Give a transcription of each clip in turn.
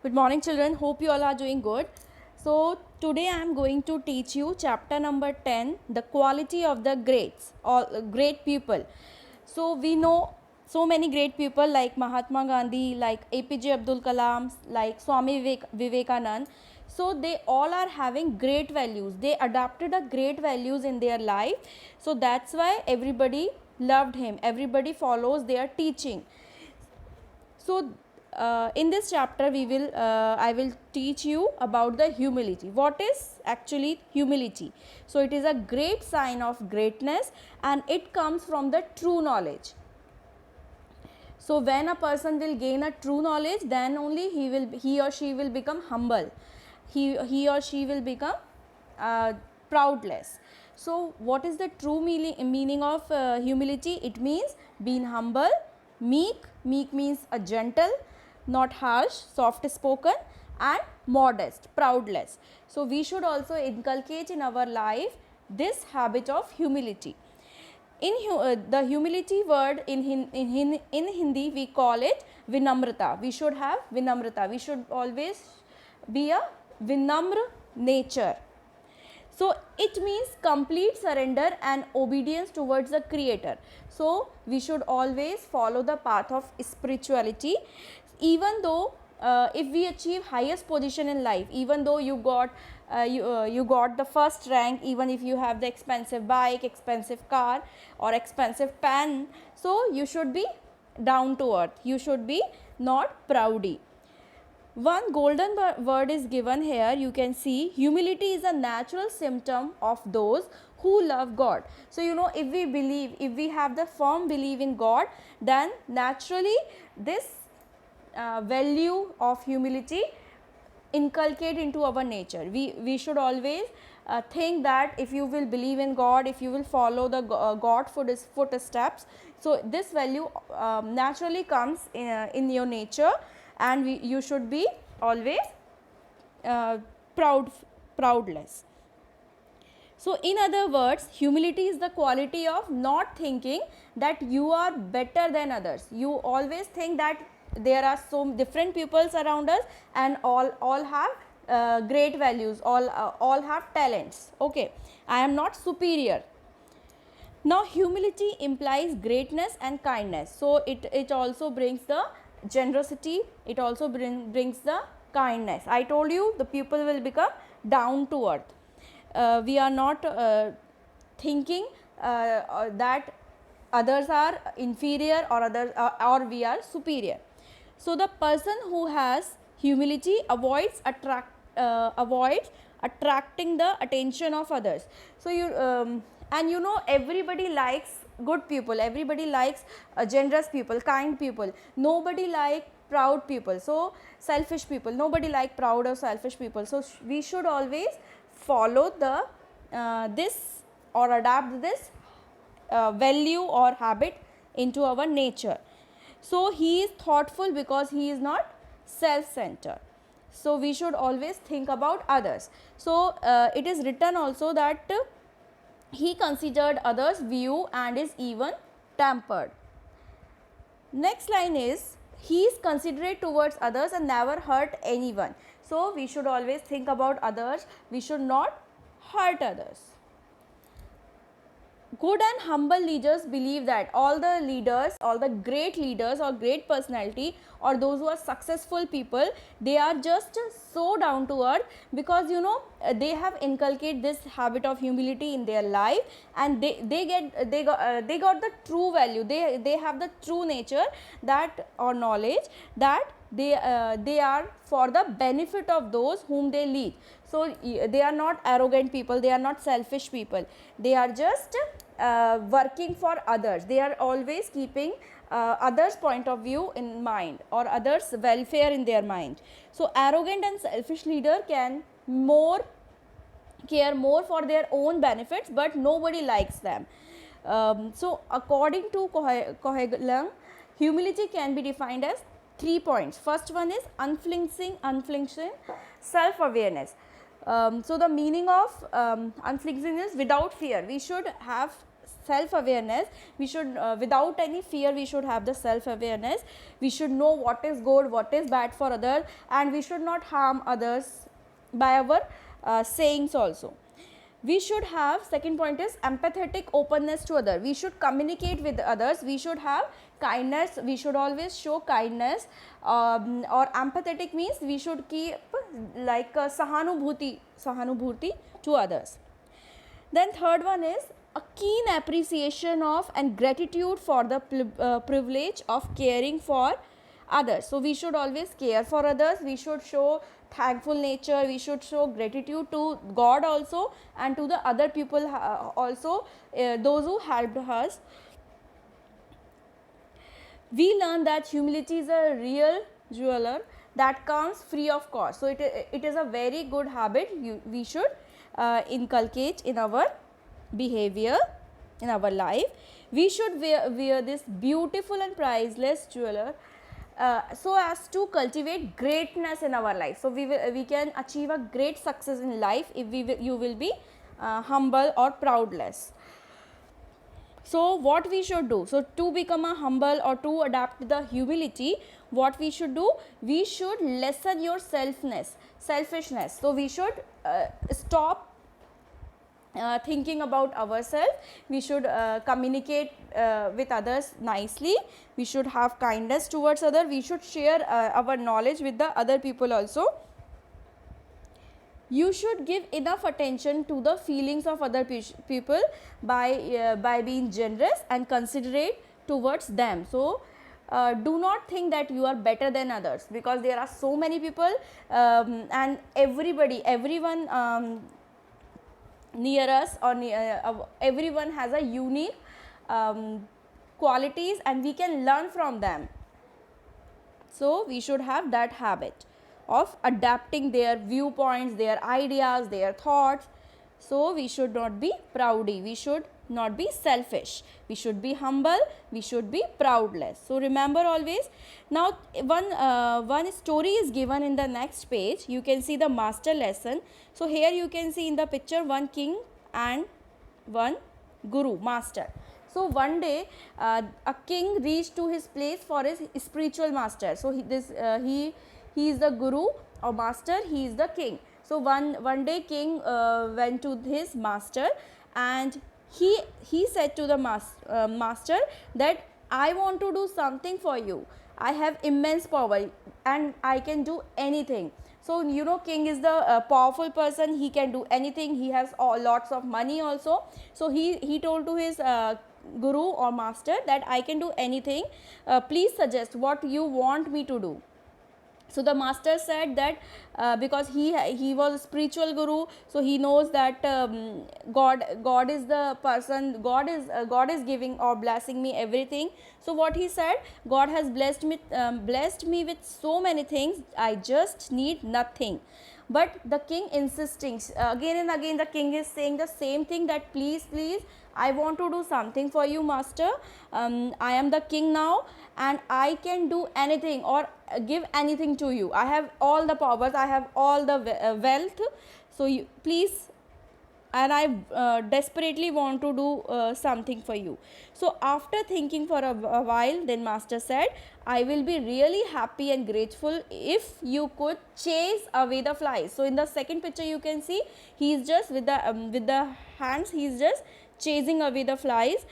Good morning children, hope you all are doing good. So today I am going to teach you chapter number 10, the quality of the greats or great people. So we know so many great people like Mahatma Gandhi, like APJ Abdul Kalam, like Swami Vivekanand. So they all are having great values. They adopted a great values in their life. So that's why everybody loved him. Everybody follows their teaching. So in this chapter I will teach you about the humility. What is actually humility? So it is a great sign of greatness and it comes from the true knowledge. So when a person will gain a true knowledge, then only he or she will become humble. He or she will become proudless. So what is the true meaning of humility? It means being humble, meek. Meek means a gentle, not harsh, soft spoken, and modest, proudless. So we should also inculcate in our life this habit of humility. The humility word in Hindi we call it vinamrata. We should have vinamrata. We should always be a vinamra nature. So it means complete surrender and obedience towards the creator. So we should always follow the path of spirituality, even though if we achieve highest position in life, even though you got the first rank, even if you have the expensive bike, expensive car or expensive pen, so you should be down to earth. You should be not proudy. One golden word is given here. You can see humility is a natural symptom of those who love God. So if we believe, if we have the firm belief in God, then naturally this value of humility inculcate into our nature. We should always think that if you will believe in God, if you will follow the God footsteps, so this value naturally comes in your nature, and you should be always proudless. So in other words, humility is the quality of not thinking that you are better than others. You always think that there are so different peoples around us and all have great values, all have talents. Okay, I am not superior. Now humility implies greatness and kindness. So it also brings the generosity, it also brings the kindness. I told you the people will become down to earth. We are not thinking that others are inferior or we are superior. So the person who has humility avoids attracting the attention of others. So everybody likes good people, everybody likes generous people, kind people. Nobody like proud people, so selfish people. Nobody like proud or selfish people. So we should always follow this or adapt this value or habit into our nature. So he is thoughtful because he is not self-centered. So we should always think about others. So it is written also that he considered others' view and is even tempered. Next line is he is considerate towards others and never hurt anyone. So we should always think about others. We should not hurt others. Good and humble leaders believe that all the leaders, all the great leaders or great personality or those who are successful people, they are just so down to earth because they have inculcated this habit of humility in their life, and they got the true value. They have the true nature that or knowledge that they are for the benefit of those whom they lead. So they are not arrogant people, they are not selfish people, they are just working for others. They are always keeping others' point of view in mind or others' welfare in their mind. So arrogant and selfish leader can care more for their own benefits, but nobody likes them. So according to Kohelang, humility can be defined as 3 points. First one is unflinching self-awareness. So the meaning of unflinching is without fear. We should have self awareness. We should without any fear we should have the self awareness. We should know what is good, what is bad for others, and we should not harm others by our sayings also. We should have, second point is empathetic openness to other. We should communicate with others. We should have kindness. We should always show kindness, or empathetic means we should keep like sahanubhuti to others. Then third one is a keen appreciation of and gratitude for the privilege of caring for others. So we should always care for others. We should show thankful nature. We should show gratitude to God also, and to the other people also, those who helped us. We learn that humility is a real jeweler that comes free of cost. So it is a very good habit we should inculcate in our behavior, in our life. We should wear this beautiful and priceless jeweler so as to cultivate greatness in our life. So we can achieve a great success in life if you will be humble or proudless. So what we should do? So to become a humble or to adapt the humility, what we should do? We should lessen your selfishness. So we should stop thinking about ourselves. We should communicate with others nicely. We should have kindness towards others. We should share our knowledge with the other people also. You should give enough attention to the feelings of other people by being generous and considerate towards them. So do not think that you are better than others, because there are so many people and everyone near us, or everyone has a unique qualities, and we can learn from them. So we should have that habit of adapting their viewpoints, their ideas, their thoughts. So we should not be proudy, we should not be selfish, we should be humble, we should be proudless. So remember always. Now one story is given in the next page. You can see the master lesson. So here you can see in the picture one king and one guru, master. So one day a king reached to his place for his spiritual master. So he is the guru or master, he is the king. So one day king went to his master, and he said to the master that I want to do something for you. I have immense power and I can do anything. So you know, king is the powerful person. He can do anything. He has lots of money also. So he told to his guru or master that I can do anything. Please suggest what you want me to do. So the master said that because he was a spiritual guru, so he knows that God is the person, God is giving or blessing me everything. So what he said, God has blessed me with so many things, I just need nothing. But the king insisting again and again, the king is saying the same thing, that please I want to do something for you, master. I am the king now and I can do anything or give anything to you. I have all the powers, I have all the wealth. So you please, and I desperately want to do something for you. So after thinking for a while, then master said, I will be really happy and grateful if you could chase away the flies. So in the second picture you can see he is just with the hands, he is just chasing away the flies.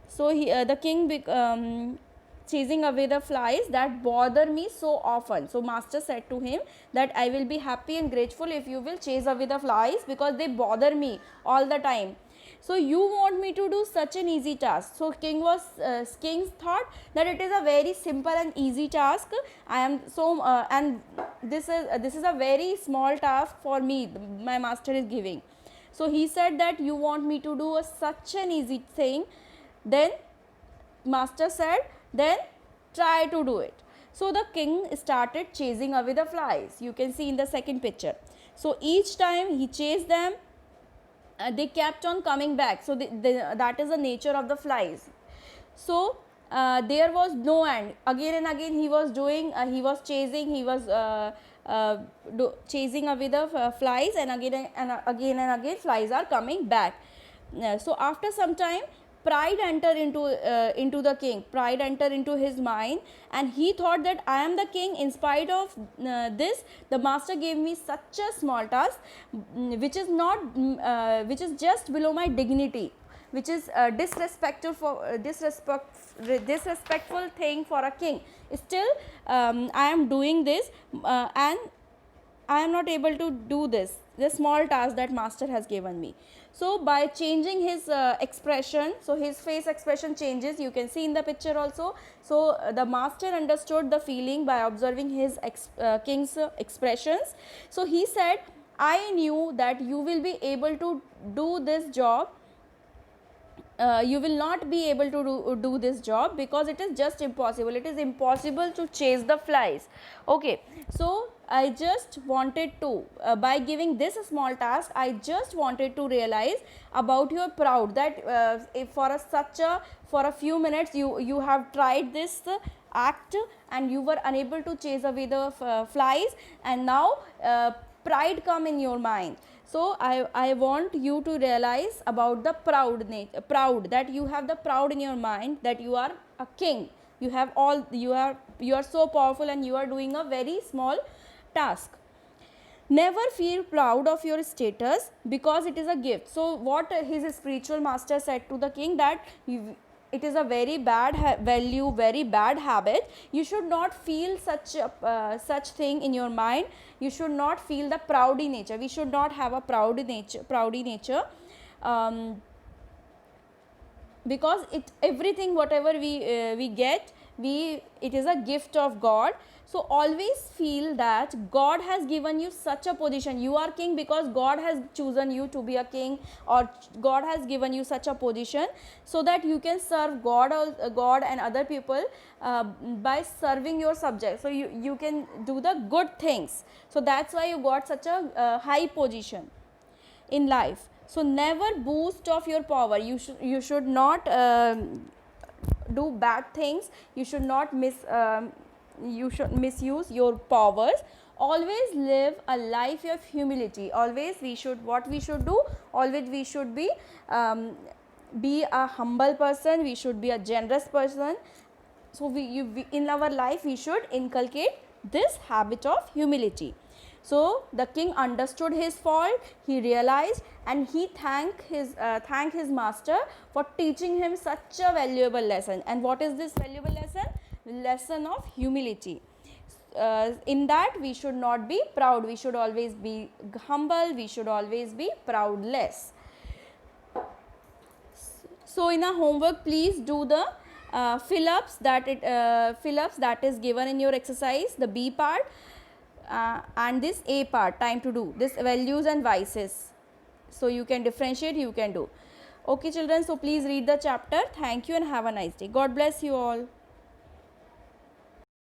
So the king chasing away the flies that bother me so often. So master said to him that I will be happy and grateful if you will chase away the flies, because they bother me all the time. So you want me to do such an easy task. So king thought that it is a very simple and easy task. I am so and this is a very small task for me, my master is giving. So he said that you want me to do such an easy thing. Then master said, then try to do it. So the king started chasing away the flies. You can see in the second picture. So each time he chased them, they kept on coming back. So that is the nature of the flies. So there was no end. Again and again he was doing, he was chasing, he was chasing away the flies, and again and again flies are coming back. So after some time, pride entered into the king. Pride entered into his mind, and he thought that I am the king. In spite of this, the master gave me such a small task, which is not which is just below my dignity, which is disrespectful thing for a king. Still, I am doing this, and I am not able to do this, the small task that master has given me. So by changing his expression, so his face expression changes, you can see in the picture also. So the master understood the feeling by observing his king's expressions. So he said, I knew that you will be able to do this job. You will not be able to do this job because it is just impossible. It is impossible to chase the flies. Okay, so I just wanted to, by giving this small task, I just wanted to realize about your proud, that if for a few minutes you have tried this act and you were unable to chase away the flies, and now pride come in your mind. So I want you to realize about the proud, that you have the proud in your mind, that you are a king. You are so powerful and you are doing a very small task. Never feel proud of your status because it is a gift. So what his spiritual master said to the king, that it is a very bad value, very bad habit. You should not feel such thing in your mind. You should not feel the proudy nature. We should not have a proudy nature, because everything whatever we get, it is a gift of God. So always feel that God has given you such a position. You are king because God has chosen you to be a king, or God has given you such a position so that you can serve God and other people by serving your subjects. So you can do the good things. So that's why you got such a high position in life. So never boast of your power. You should not do bad things. You should not misuse your powers. Always live a life of humility. Always we should be a humble person. We should be a generous person. So we in our life we should inculcate this habit of humility. So the king understood his fault, he realized, and he thanked his master for teaching him such a valuable lesson. And what is this valuable lesson? Lesson of humility. In that we should not be proud, we should always be humble, we should always be proudless. So in our homework, please do the fill-ups that is given in your exercise, the B part, and this A part, time to do, this values and vices. So you can differentiate, you can do. Okay children, so please read the chapter. Thank you and have a nice day. God bless you all.